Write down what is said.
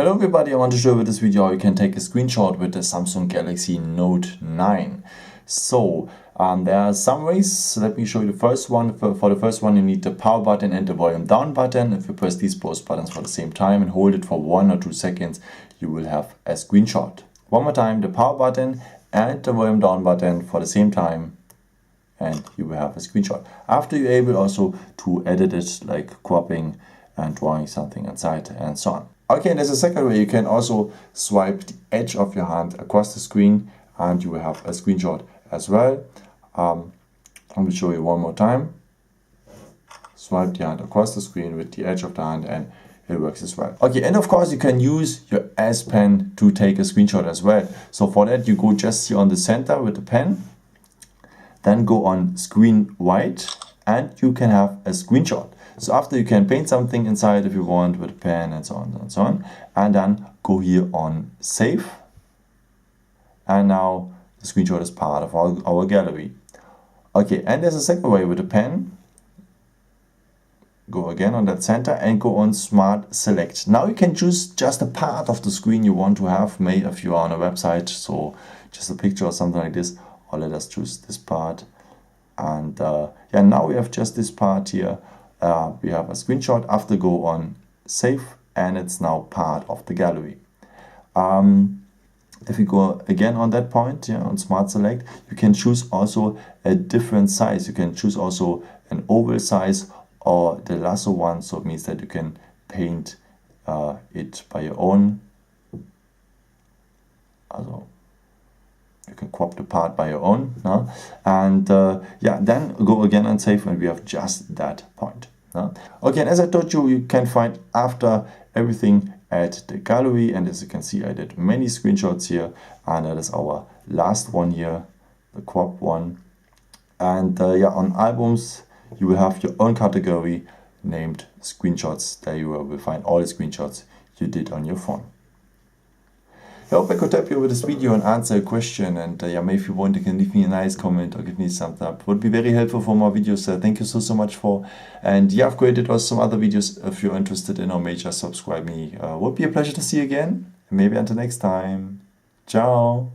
Hello everybody, I want to show you with this video how you can take a screenshot with the Samsung Galaxy Note 9. So there are some ways. Let me show you the first one. For the first one, you need the power button and the volume down button. If you press these both buttons for the same time and hold it for 1 or 2 seconds, you will have a screenshot. One more time, the power button and the volume down button for the same time, and you will have a screenshot. After you're able also to edit it, like cropping and drawing something inside and so on. Okay, and there's a second way. You can also swipe the edge of your hand across the screen and you will have a screenshot as well. Let me show you one more time. Swipe the hand across the screen with the edge of the hand and it works as well. Okay, and of course you can use your S Pen to take a screenshot as well. So for that you go just here on the center with the pen, then go on screen white and you can have a screenshot. So after you can paint something inside if you want with a pen and so on and so on. And then go here on save. And now the screenshot is part of our gallery. Okay, and there's a second way with a pen. Go again on that center and go on smart select. Now you can choose just a part of the screen you want to have made if you are on a website. So just a picture or something like this. Or let us choose this part. And yeah, now we have just this part here. We have a screenshot. After go on save and it's now part of the gallery. If you go again on that point, yeah, on smart select, you can choose also a different size. You can choose also an oval size or the lasso one, so it means that you can paint it by your own. Also, you can crop the part by your own, no? And yeah, then go again and save and we have just that point. No? Okay, and as I told you, you can find after everything at the gallery, and as you can see I did many screenshots here, and that is our last one here, the crop one. And yeah, on albums you will have your own category named screenshots. There you will find all the screenshots you did on your phone. I hope I could help you with this video and answer a question, and yeah, maybe if you want you can leave me a nice comment or give me a thumbs up. It would be very helpful for more videos. Thank you so much for, and yeah, I've created also some other videos if you're interested in, or may just subscribe me. Would be a pleasure to see you again, and maybe until next time. Ciao!